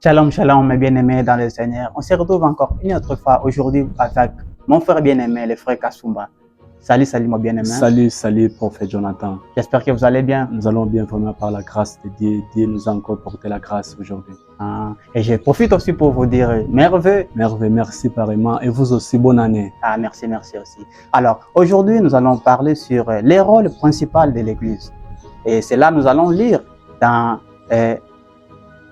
Shalom, shalom, mes bien-aimés dans le Seigneur. On se retrouve encore une autre fois aujourd'hui avec mon frère bien-aimé, le frère Kasumba. Salut, salut, mon bien-aimé. Salut, salut, prophète Jonathan. J'espère que vous allez bien. Nous allons bien vraiment par la grâce de Dieu. Dieu nous a encore porté la grâce aujourd'hui. Et je profite aussi pour vous dire merveilleux. Merveilleux, merci pareillement. Et vous aussi, bonne année. Merci, merci aussi. Alors, aujourd'hui, nous allons parler sur les rôles principaux de l'Église. Et c'est là nous allons lire dans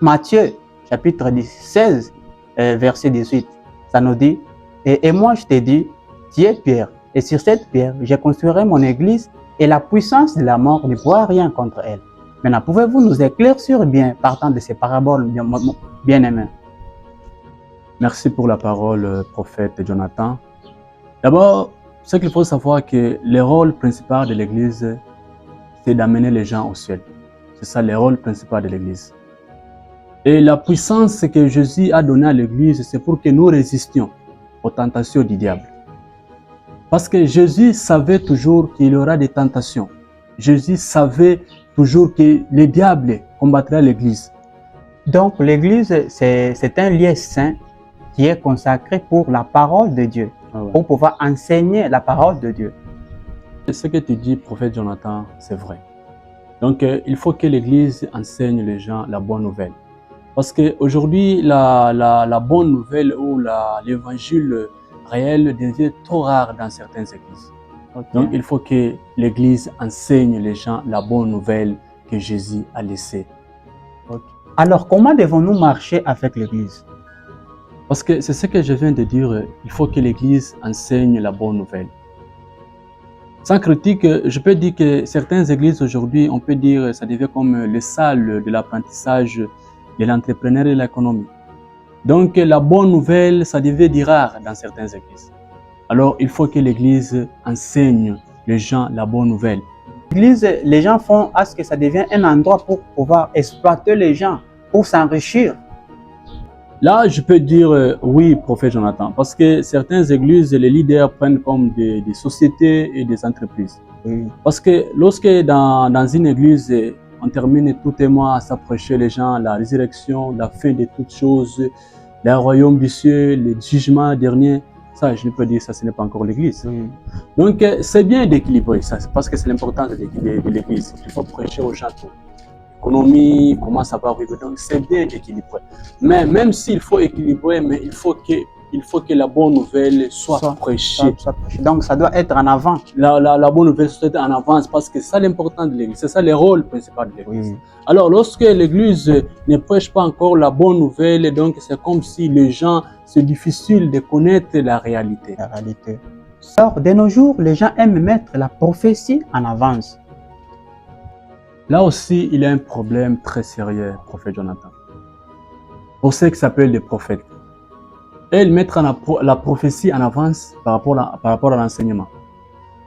Matthieu, chapitre 16, verset 18. Ça nous dit, et moi je te dis, tu es Pierre, et sur cette pierre, je construirai mon église, et la puissance de la mort ne pourra rien contre elle. Maintenant, pouvez-vous nous éclaircir bien partant de ces paraboles bien-aimées? Merci pour la parole, prophète Jonathan. D'abord, ce qu'il faut savoir que le rôle principal de l'église, c'est d'amener les gens au ciel. C'est ça le rôle principal de l'église. Et la puissance que Jésus a donnée à l'église, c'est pour que nous résistions aux tentations du diable. Parce que Jésus savait toujours qu'il y aura des tentations. Jésus savait toujours que le diable combattrait l'église. Donc l'église, c'est un lieu saint qui est consacré pour la parole de Dieu, pour pouvoir enseigner la parole de Dieu. Et ce que tu dis, prophète Jonathan, c'est vrai. Donc il faut que l'église enseigne les gens la bonne nouvelle. Parce qu'aujourd'hui, la bonne nouvelle ou l'évangile réel devient trop rare dans certaines églises. Donc, il faut que l'Église enseigne les gens la bonne nouvelle que Jésus a laissée. Alors, comment devons-nous marcher avec l'Église? Parce que c'est ce que je viens de dire, il faut que l'Église enseigne la bonne nouvelle. Sans critique, je peux dire que certaines églises aujourd'hui, on peut dire ça devient comme les salles de l'apprentissage de l'entrepreneuriat et de l'économie. Donc, la bonne nouvelle, ça devient dire rare dans certaines églises. Alors, il faut que l'église enseigne les gens la bonne nouvelle. L'église, les gens font à ce que ça devienne un endroit pour pouvoir exploiter les gens, pour s'enrichir. Là, je peux dire oui, prophète Jonathan, parce que certaines églises, les leaders prennent comme des sociétés et des entreprises. Parce que lorsque dans une église, on termine tout et moi à s'approcher les gens, la résurrection, la fin de toutes choses, le royaume des cieux, le jugement dernier. Ça, je ne peux dire ça, ce n'est pas encore l'église. Donc, c'est bien d'équilibrer ça, parce que c'est l'importance de l'église. Il faut prêcher aux gens tout. L'économie, comment ça va arriver. Donc, c'est bien d'équilibrer. Mais même s'il faut équilibrer, mais il faut que la bonne nouvelle soit prêchée. Donc, ça doit être en avant. La bonne nouvelle doit être en avance parce que c'est ça l'important de l'église. C'est ça le rôle principal de l'église. Alors, lorsque l'église ne prêche pas encore la bonne nouvelle, donc c'est comme si les gens, c'est difficile de connaître la réalité. Alors, de nos jours, les gens aiment mettre la prophétie en avance. Là aussi, il y a un problème très sérieux, prophète Jonathan. Pour ceux qui s'appellent des prophètes. Et ils mettent la prophétie en avance par rapport à l'enseignement.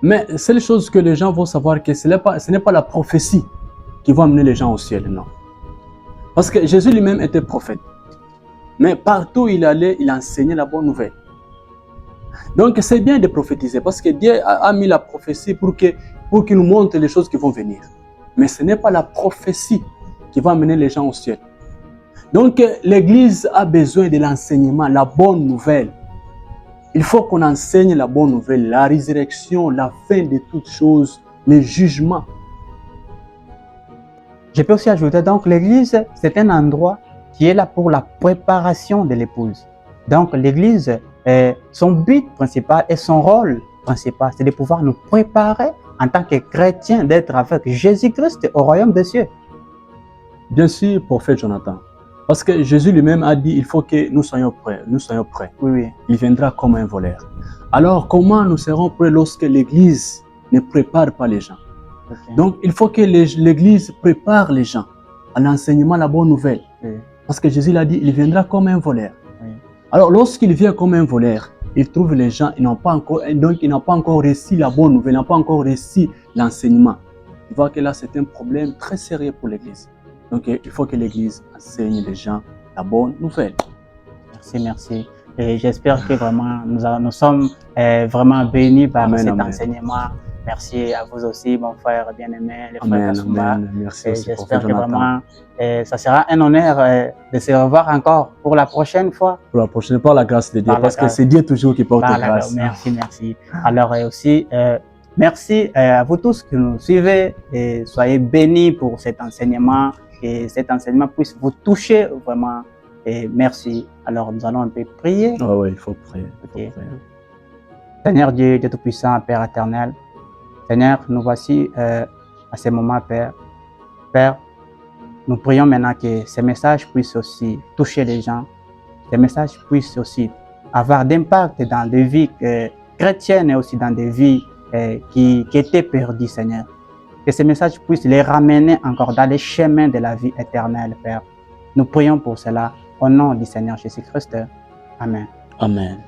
Mais c'est les choses que les gens vont savoir que ce n'est pas la prophétie qui va amener les gens au ciel, non. Parce que Jésus lui-même était prophète. Mais partout où il allait, il enseignait la bonne nouvelle. Donc c'est bien de prophétiser parce que Dieu a mis la prophétie pour qu'il nous montre les choses qui vont venir. Mais ce n'est pas la prophétie qui va amener les gens au ciel. Donc l'église a besoin de l'enseignement, la bonne nouvelle. Il faut qu'on enseigne la bonne nouvelle, la résurrection, la fin de toutes choses, le jugement. Je peux aussi ajouter, donc l'église, c'est un endroit qui est là pour la préparation de l'épouse. Donc l'église, son but principal et son rôle principal, c'est de pouvoir nous préparer en tant que chrétiens, d'être avec Jésus-Christ au royaume des cieux. Bien sûr, prophète Jonathan. Parce que Jésus lui-même a dit, il faut que nous soyons prêts. Nous soyons prêts. Il viendra comme un voleur. Alors, comment nous serons prêts lorsque l'Église ne prépare pas les gens? Donc, il faut que l'Église prépare les gens à l'enseignement, la bonne nouvelle. Parce que Jésus l'a dit, il viendra comme un voleur. Alors, lorsqu'il vient comme un voleur, il trouve les gens, ils n'ont pas encore reçu la bonne nouvelle, ils n'ont pas encore reçu l'enseignement. Tu vois que là, c'est un problème très sérieux pour l'Église. Donc, il faut que l'Église enseigne les gens la bonne nouvelle. Merci. Et j'espère que vraiment nous sommes vraiment bénis par cet enseignement Merci à vous aussi, mon frère bien-aimé, le frère Amen, Kasumba. amen. Merci Et aussi, j'espère prophète que Jonathan. vraiment, ça sera un honneur de se revoir encore pour la prochaine fois. Pour la prochaine, par la grâce de Dieu, Par la parce que grâce. c'est Dieu toujours qui porte Par la grâce. Merci, merci. Alors aussi, merci à vous tous qui nous suivez et soyez bénis pour cet enseignement et cet enseignement puisse vous toucher vraiment. Et merci. Alors nous allons un peu prier. Ah ouais, il faut prier. Ok. Seigneur Dieu, Dieu Tout-Puissant, Père éternel, Seigneur, nous voici à ce moment, Père. Père, nous prions maintenant que ces messages puissent aussi toucher les gens, ces messages puissent aussi avoir d'impact dans des vies chrétiennes et aussi dans des vies qui étaient perdues, Seigneur. Que ces messages puissent les ramener encore dans les chemins de la vie éternelle, Père. Nous prions pour cela au nom du Seigneur Jésus-Christ. Amen. Amen.